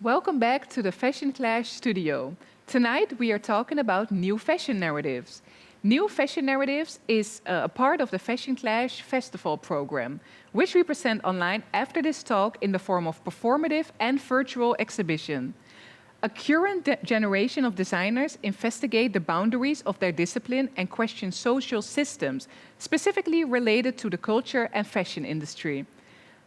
Welcome back to the Fashion Clash studio. Tonight we are talking about new fashion narratives. New fashion narratives is a part of the Fashion Clash Festival program, which we present online after this talk in the form of performative and virtual exhibition. A current generation of designers investigate the boundaries of their discipline and question social systems, specifically related to the culture and fashion industry.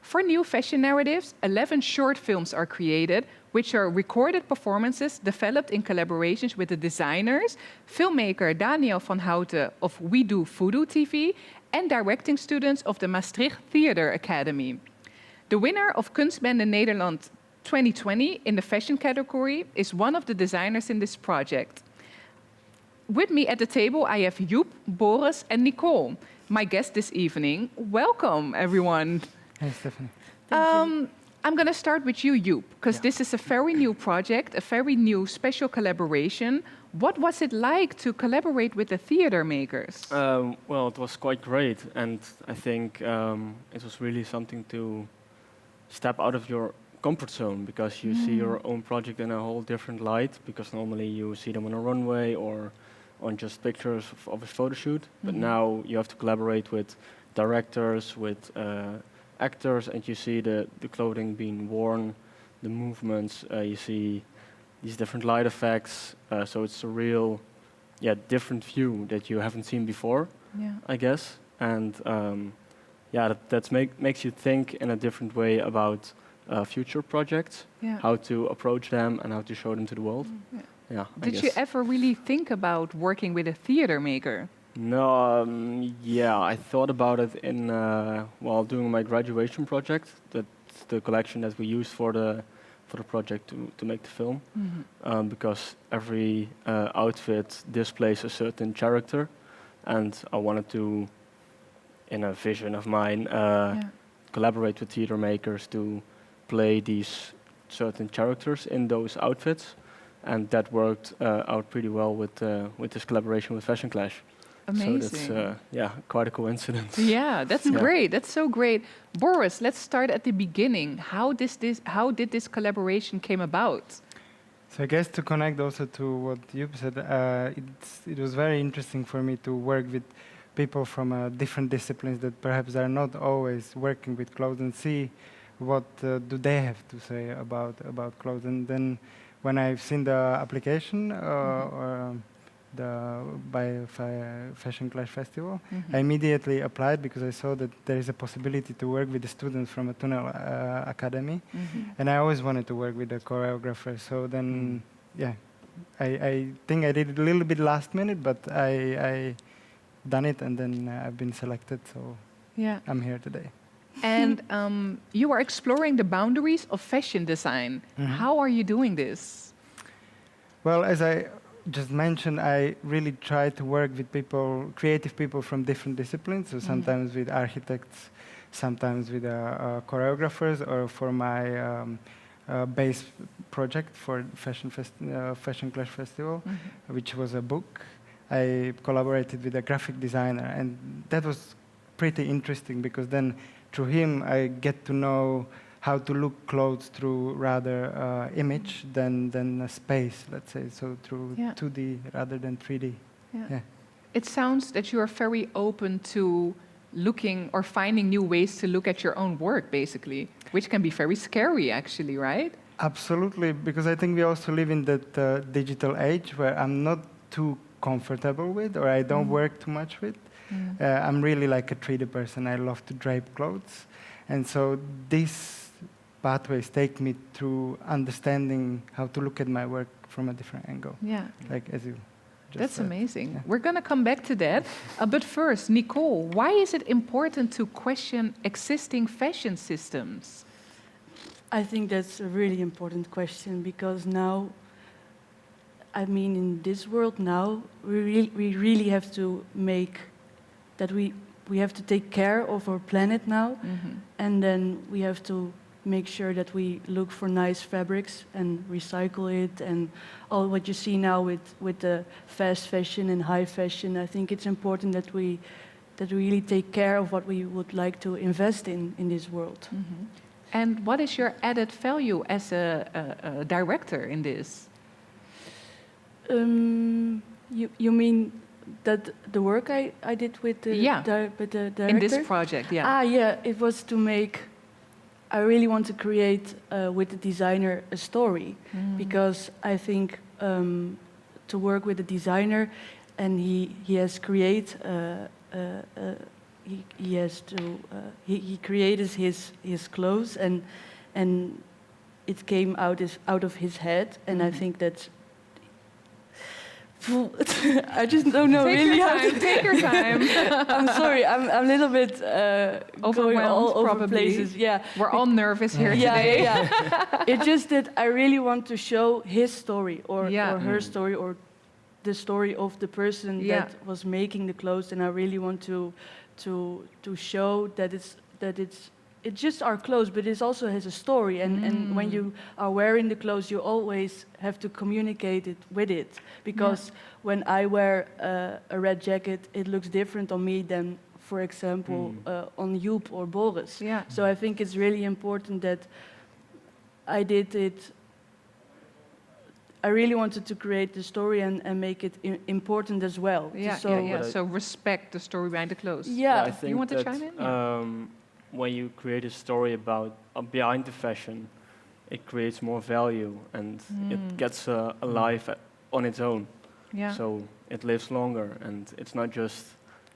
For new fashion narratives, 11 short films are created, which are recorded performances developed in collaborations with the designers, filmmaker Daniel van Hauten of We Do Voodoo TV, and directing students of the Maastricht Theatre Academy. The winner of Kunstbende Nederland 2020 in the fashion category is one of the designers in this project. With me at the table, I have Joep, Boris, and Nicole, my guests this evening. Welcome, everyone. Hey, Stephanie. I'm going to start with you, Joep, because this is a very new project, a very new special collaboration. What was it like to collaborate with the theater makers? Well, it was quite great, and I think it was really something to step out of your comfort zone, because you see your own project in a whole different light, because normally you see them on a runway or on just pictures of a photo shoot, but now you have to collaborate with directors, with actors, and you see the clothing being worn, the movements, you see these different light effects, so it's a real different view that you haven't seen before, I guess, and that makes you think in a different way about future projects, how to approach them and how to show them to the world. Did you ever really think about working with a theater maker? No, I thought about it in while doing my graduation project. That's the collection that we used for the project to make the film, because every outfit displays a certain character, and I wanted to, in a vision of mine, collaborate with theater makers to play these certain characters in those outfits, and that worked out pretty well with this collaboration with Fashion Clash. Amazing. So that's quite a coincidence. Yeah, that's great. That's so great. Boris, let's start at the beginning. How did this collaboration came about? So I guess to connect also to what you said, it was very interesting for me to work with people from different disciplines that perhaps are not always working with clothes, and see what do they have to say about clothes. And then when I've seen the application by Fashion Clash Festival, I immediately applied, because I saw that there is a possibility to work with the students from a Toneelacademie, and I always wanted to work with a choreographer. So then, I think I did it a little bit last minute, but I done it, and then I've been selected. So I'm here today. And you are exploring the boundaries of fashion design. How are you doing this? Well, as I just mentioned, I really try to work with people, creative people from different disciplines. So sometimes with architects, sometimes with choreographers, or for my base project for Fashion Clash Festival, which was a book. I collaborated with a graphic designer, and that was pretty interesting, because then through him I get to know how to look clothes through rather image than a space, let's say, so through 2D rather than 3D. It sounds that you are very open to looking or finding new ways to look at your own work, basically, which can be very scary, actually, right? Absolutely, because I think we also live in that digital age where I'm not too comfortable with, or I don't work too much with. I'm really like a 3D person. I love to drape clothes. And so these pathways take me through understanding how to look at my work from a different angle. Like as you just That's said. amazing. We're going to come back to that. But first, Nicole, why is it important to question existing fashion systems? I think that's a really important question, because now, I mean, in this world now, we really have to make that we have to take care of our planet now, and then we have to make sure that we look for nice fabrics and recycle it, and all what you see now with the fast fashion and high fashion. I think it's important that we really take care of what we would like to invest in this world. Mm-hmm. And what is your added value as a director in this? You mean that the work I did with the, with the director? In this project, yeah. Yeah, it was to make, I really want to create with the designer a story, because I think to work with a designer, and he has create he created his clothes, and it came out of his head, and I think that's I just don't know really how to take your time. I'm sorry, I'm a little bit going all over probably. places. Yeah, we're all nervous here today. Yeah. It's just that I really want to show his story or her story or the story of the person that was making the clothes, and I really want to show that it's just our clothes, but it also has a story. And when you are wearing the clothes, you always have to communicate it with it. Because when I wear a red jacket, it looks different on me than, for example, on Joep or Boris. Yeah. So I think it's really important that I did it. I really wanted to create the story and make it important as well. So respect the story behind the clothes. Yeah. I think you want to chime in? When you create a story about behind the fashion, it creates more value, and it gets a life on its own. Yeah. So it lives longer, and it's not just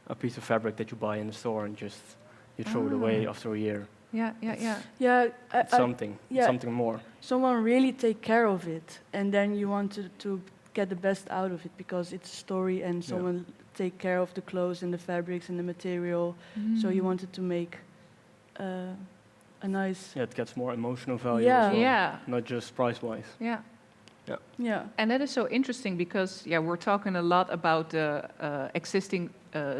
a piece of fabric that you buy in the store and just you throw it away after a year. Yeah. It's something more. Someone really take care of it, and then you want to get the best out of it because it's a story, and someone take care of the clothes and the fabrics and the material. So you wanted to make a nice... Yeah, it gets more emotional value as well, not just price-wise. Yeah. And that is so interesting because, we're talking a lot about the existing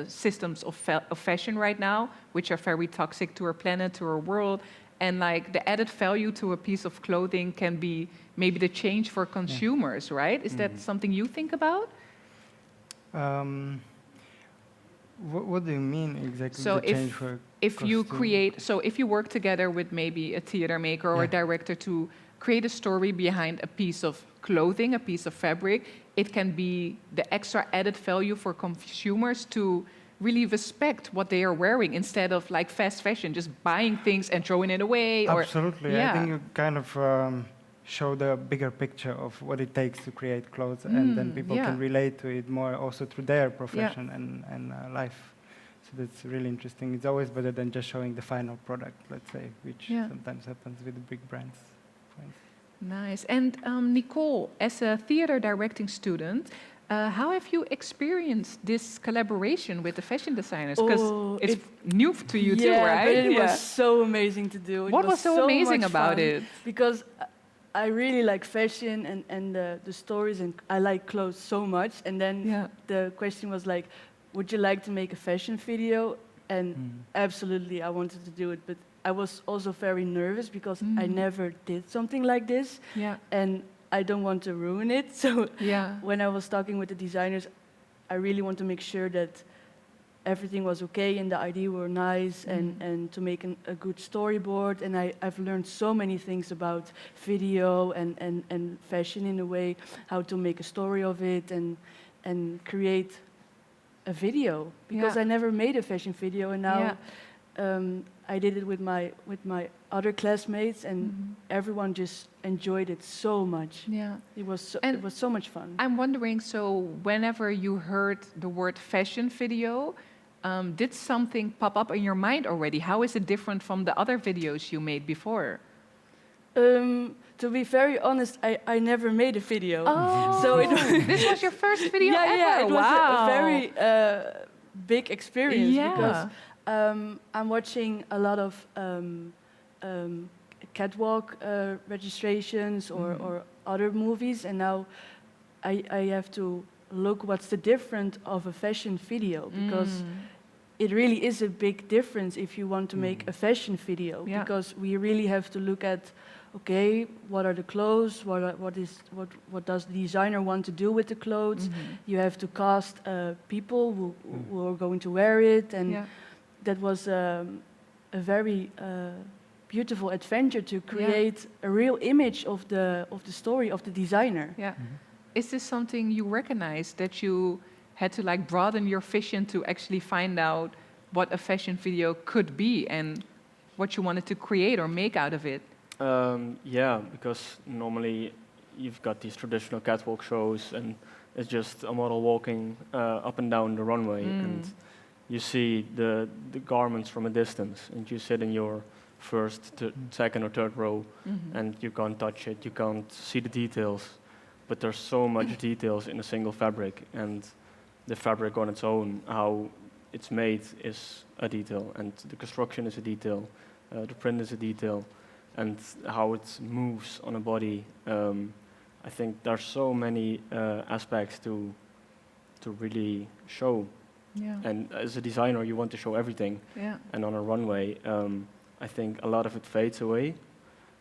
systems of fashion right now, which are very toxic to our planet, to our world. And like the added value to a piece of clothing can be maybe the change for consumers, right? Is that something you think about? What do you mean exactly? So if you work together with maybe a theater maker or a director to create a story behind a piece of clothing, a piece of fabric, it can be the extra added value for consumers to really respect what they are wearing instead of like fast fashion, just buying things and throwing it away. Absolutely. I think you kind of show the bigger picture of what it takes to create clothes, and then people can relate to it more also through their profession and life. So that's really interesting. It's always better than just showing the final product, let's say, which sometimes happens with the big brands. Nice. And Nicole, as a theater directing student, how have you experienced this collaboration with the fashion designers? Because it's new to you too, right? But it was so amazing to do. What was so amazing about it? Because I really like fashion and the stories, and I like clothes so much. And then the question was like, would you like to make a fashion video? And absolutely, I wanted to do it. But I was also very nervous because I never did something like this. And I don't want to ruin it. So when I was talking with the designers, I really want to make sure that everything was okay and the idea were nice and to make a good storyboard. And I've learned so many things about video and fashion in a way, how to make a story of it and create a video. Because I never made a fashion video, and now I did it with my other classmates, and everyone just enjoyed it so much. It was so much fun. I'm wondering, so whenever you heard the word fashion video, did something pop up in your mind already? How is it different from the other videos you made before? To be very honest, I never made a video. Oh, so this was your first video ever? Yeah, it was a very big experience because I'm watching a lot of catwalk registrations or other movies, and now I have to look what's the difference of a fashion video, because it really is a big difference if you want to make a fashion video, because we really have to look at, okay, what are the clothes? What does the designer want to do with the clothes? You have to cast people who are going to wear it, and that was a very beautiful adventure to create a real image of the story of the designer. Yeah. Is this something you recognize, that you had to like broaden your vision to actually find out what a fashion video could be and what you wanted to create or make out of it? Yeah, because normally you've got these traditional catwalk shows and it's just a model walking up and down the runway, and you see the garments from a distance, and you sit in your first, second or third row, and you can't touch it, you can't see the details, but there's so much details in a single fabric, and the fabric on its own, how it's made is a detail, and the construction is a detail, the print is a detail, and how it moves on a body. I think there's so many aspects to really show. Yeah. And as a designer, you want to show everything. Yeah. And on a runway, I think a lot of it fades away.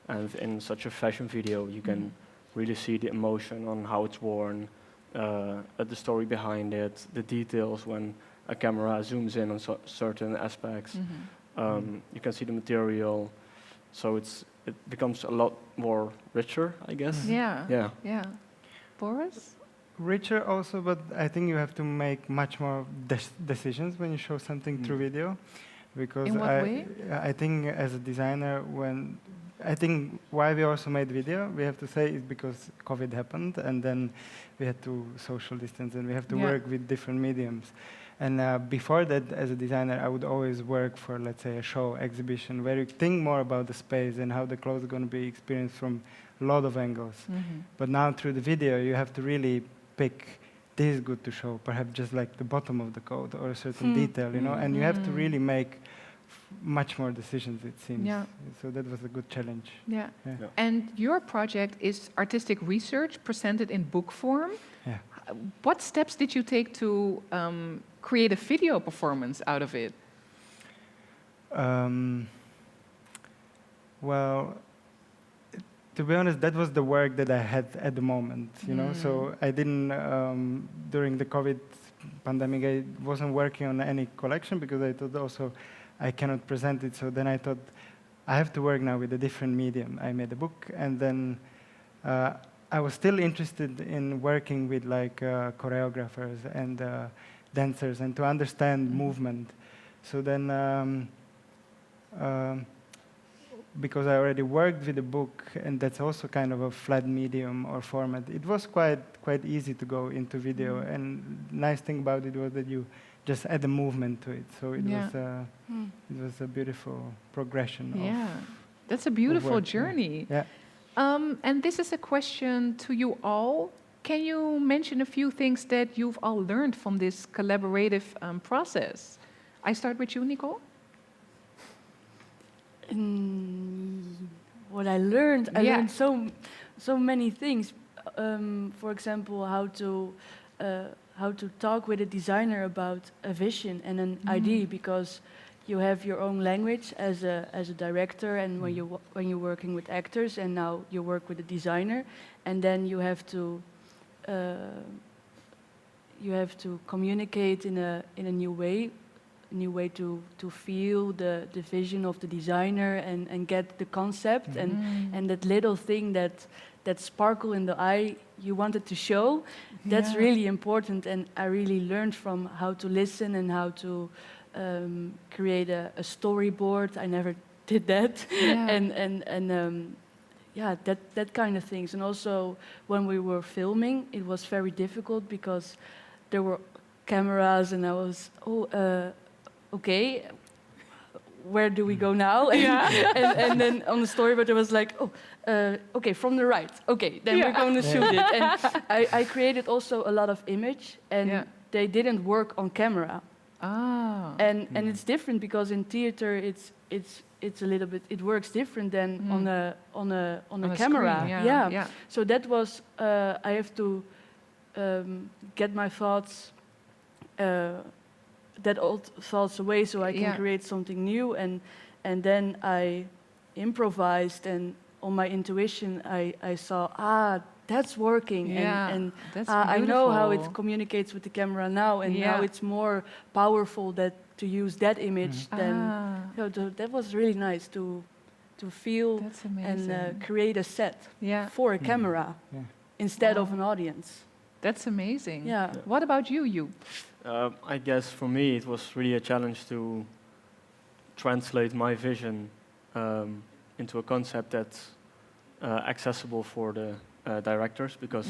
And in such a fashion video, you can really see the emotion on how it's worn, the story behind it, the details when a camera zooms in on certain aspects. You can see the material. So it becomes a lot more richer, I guess. Yeah. Yeah. Yeah. Boris? Richer also, but I think you have to make much more decisions when you show something through video. Because in what way? I think as a designer, I think why we also made video, we have to say, is because COVID happened, and then we had to social distance, and we have to work with different mediums. And before that, as a designer, I would always work for, let's say, a show, exhibition, where you think more about the space and how the clothes are going to be experienced from a lot of angles. But now through the video, you have to really pick, this is good to show, perhaps just like the bottom of the coat or a certain detail, you know, and you have to really make much more decisions, it seems. Yeah. So that was a good challenge. Yeah. And your project is artistic research presented in book form. Yeah. What steps did you take to create a video performance out of it? Well, to be honest, that was the work that I had at the moment, you know. So I didn't, during the COVID pandemic, I wasn't working on any collection because I thought also I cannot present it. So then I thought, I have to work now with a different medium. I made a book, and then I was still interested in working with like choreographers and dancers and to understand movement. So then, because I already worked with a book, and that's also kind of a flat medium or format, it was quite easy to go into video. And nice thing about it was that you just add a movement to it. So it was a beautiful progression. That's a beautiful journey. Yeah. And this is a question to you all. Can you mention a few things that you've all learned from this collaborative process? I start with you, Nicole. What I learned so many things. For example, how to talk with a designer about a vision and an idea, because you have your own language as a director, and when you're working with actors, and now you work with a designer, and then you have to communicate in a new way to feel the vision of the designer and get the concept and that little thing that sparkle in the eye you wanted to show. That's really important, and I really learned from how to listen and how to create a storyboard. I never did that. That kind of things. And also when we were filming, it was very difficult because there were cameras, and I was okay, where do we go now? And then on the storyboard, it was like, okay, from the right. Okay, then we're going to shoot it. And I created also a lot of image, and they didn't work on camera. And it's different because in theater, it's a little bit, it works different than on a camera. Screen, So that was I have to get my thoughts that old falls away, so I can Yeah. create something new. And then I improvised, and on my intuition, I saw, that's working. Yeah, And that's I know how it beautiful. communicates with the camera now, and Yeah. now it's more powerful that to use that image than. That was really nice to feel That's and amazing. create a set Yeah, for a camera instead of an audience. that's amazing. Yeah. What about you, Joep? I guess for me it was really a challenge to translate my vision into a concept that's accessible for the directors, because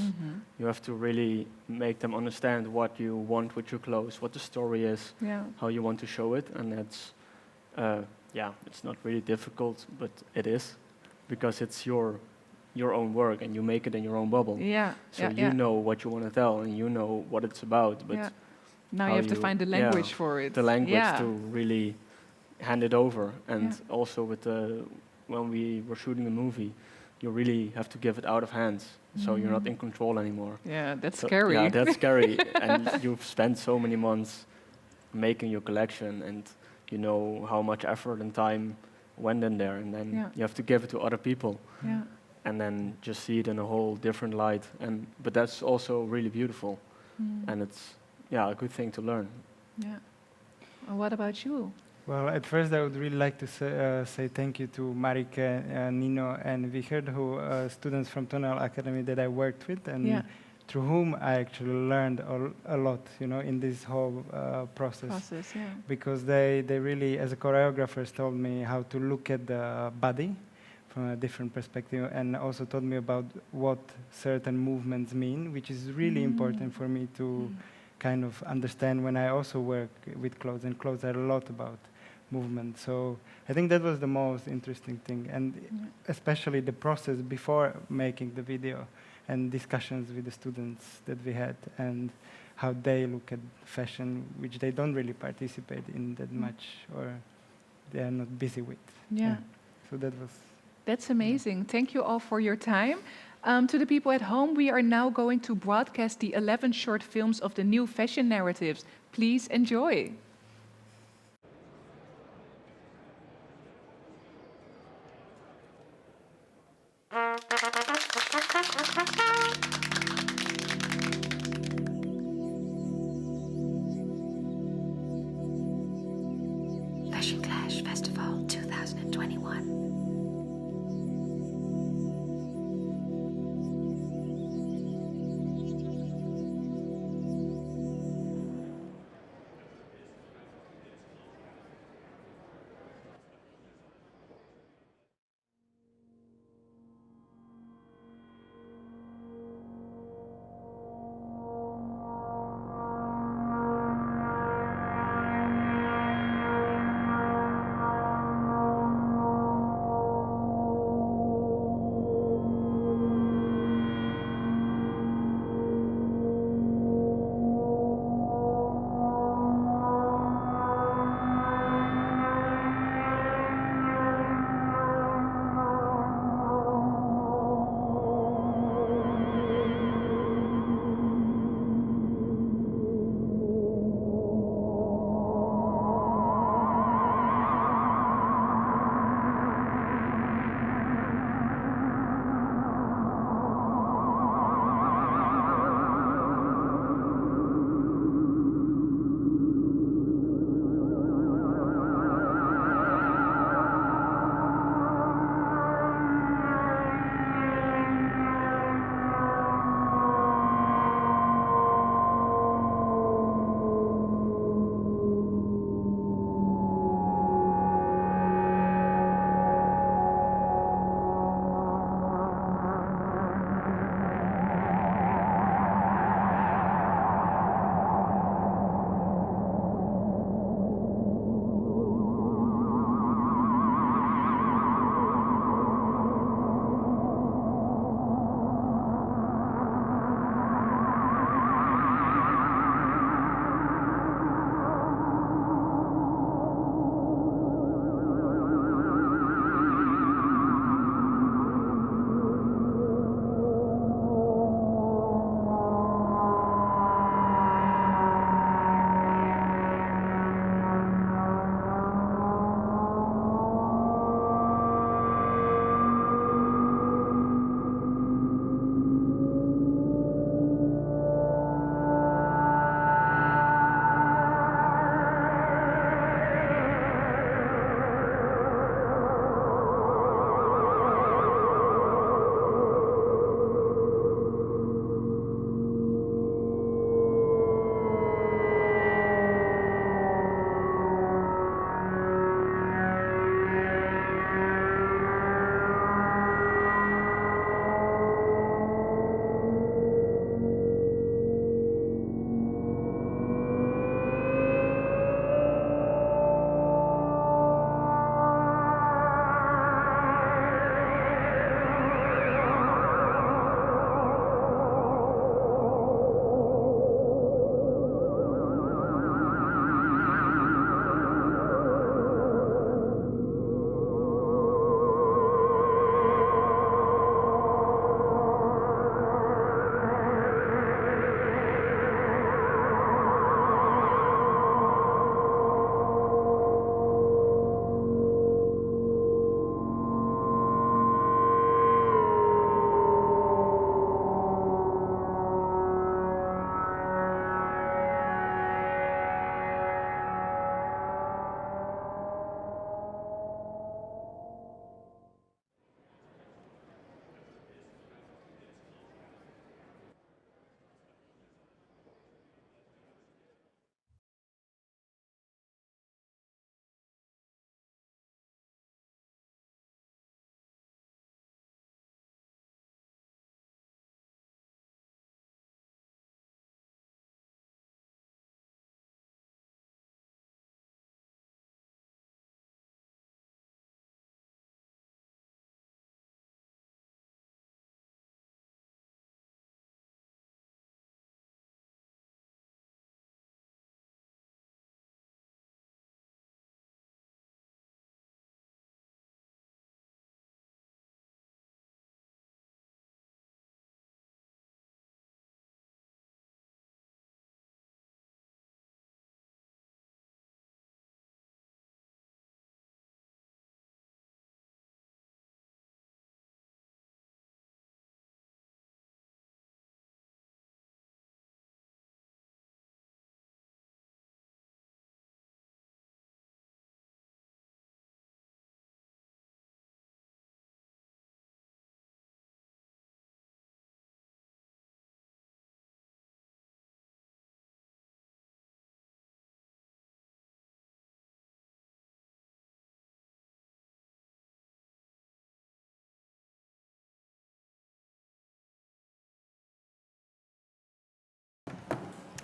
you have to really make them understand what you want with your clothes, what the story is, Yeah. how you want to show it, and that's it's not really difficult, but it is, because it's your own work and you make it in your own bubble. Yeah. So yeah, you yeah. know what you want to tell and you know what it's about, but Yeah. Now how you have to you- find the yeah, language for it. the language Yeah. to really hand it over. And Yeah. also with when we were shooting the movie, you really have to give it out of hands, so you're not in control anymore. Yeah, that's So- scary. Yeah, that's scary. And you've spent so many months making your collection, and you know how much effort and time went in there, and then Yeah. you have to give it to other people, Yeah. and then just see it in a whole different light. But that's also really beautiful, and it's a good thing to learn. Yeah. What about you? Well, at first I would really like to say thank you to Marieke, Nino, and Wieger, who students from Toneelacademie that I worked with, and Yeah. through whom I actually learned a lot, in this whole process. Yeah. Because they really, as a choreographers, told me how to look at the body from a different perspective, and also told me about what certain movements mean, which is really important for me to kind of understand when I also work with clothes, and clothes are a lot about movement. So I think that was the most interesting thing, and especially the process before making the video and discussions with the students that we had, and how they look at fashion, which they don't really participate in that much, or they are not busy with. Yeah. So that was. That's amazing. Thank you all for your time. To the people at home, we are now going to broadcast the 11 short films of the new fashion narratives. Please enjoy. FASHIONCLASH Festival 2021.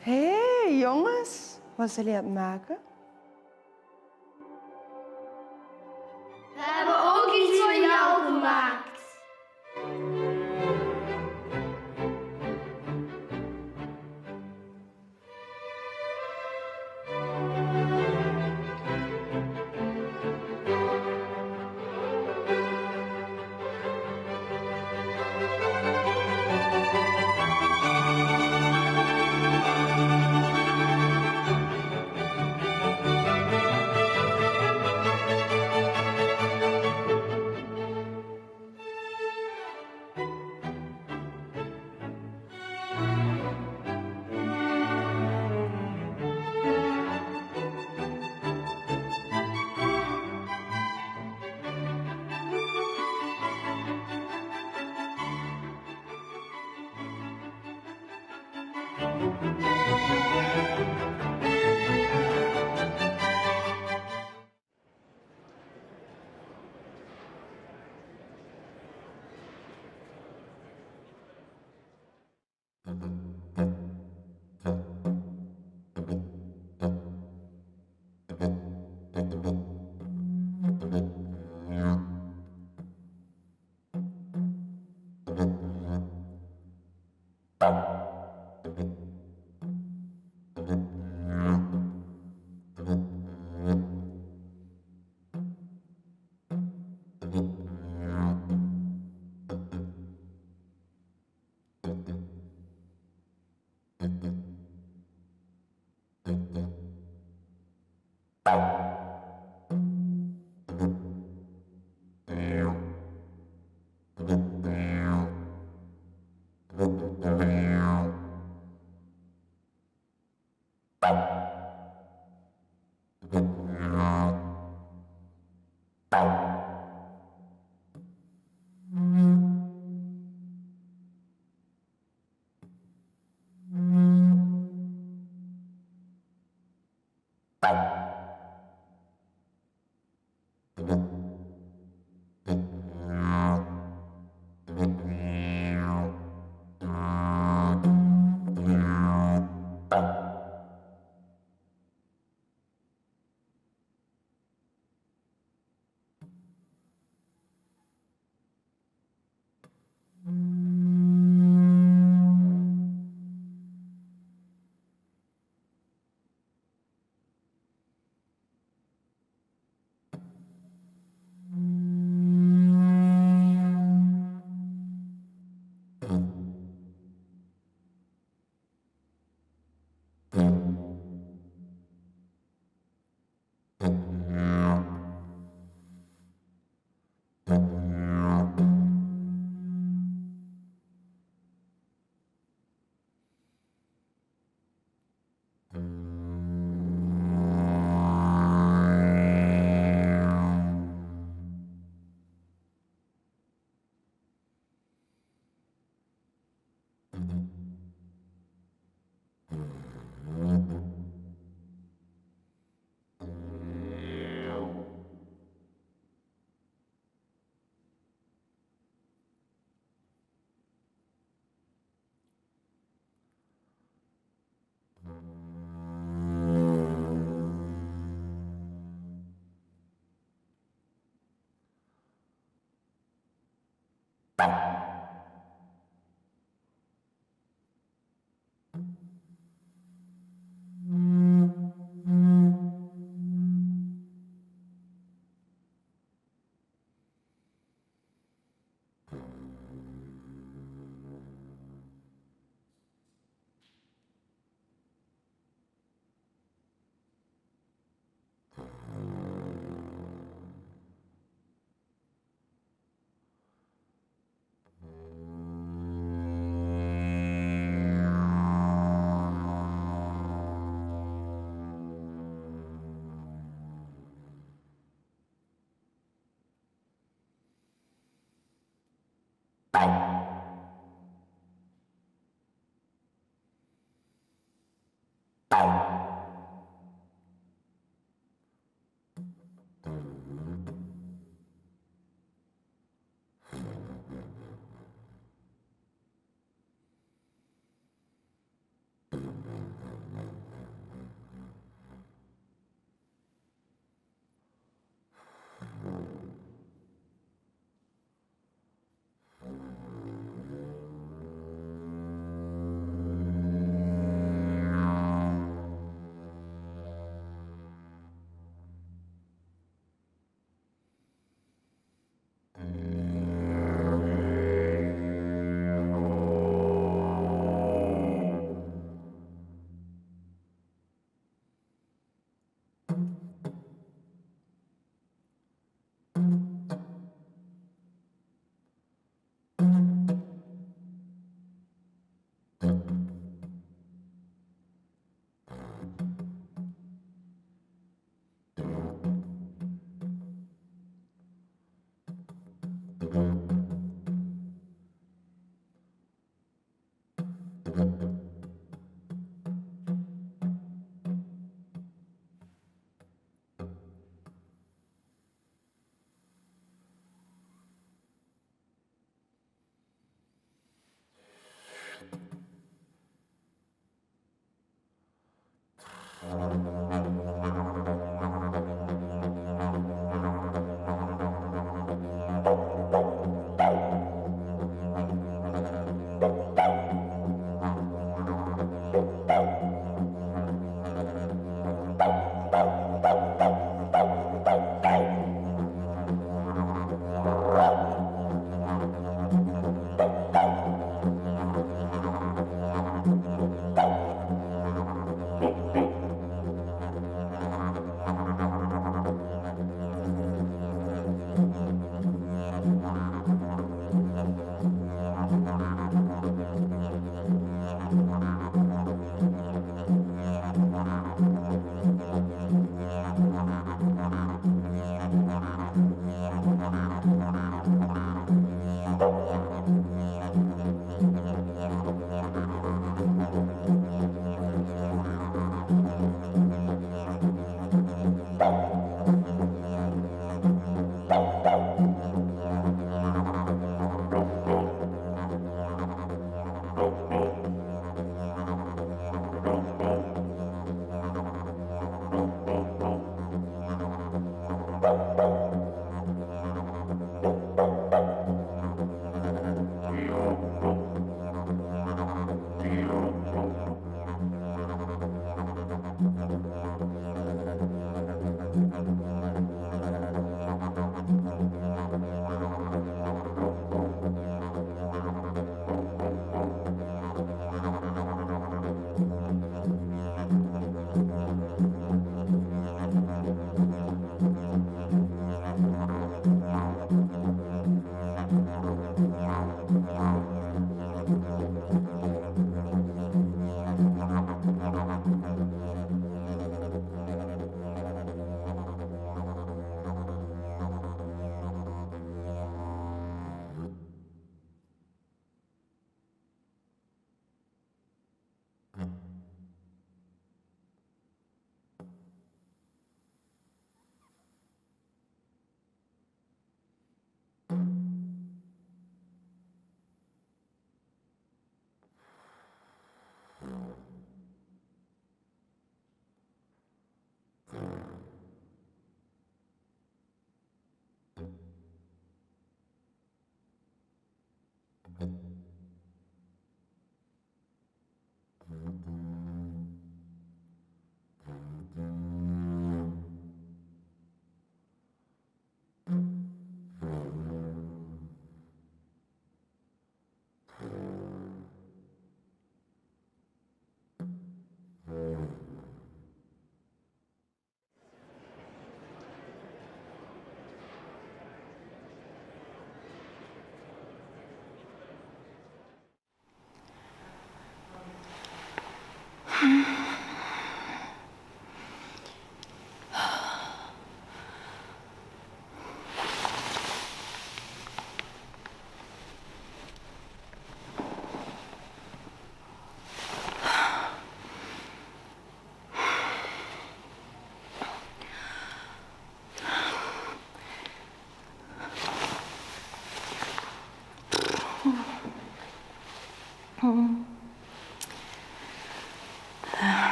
Hé, jongens, wat zijn jullie aan het maken? We hebben ook iets voor jou gemaakt.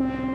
you.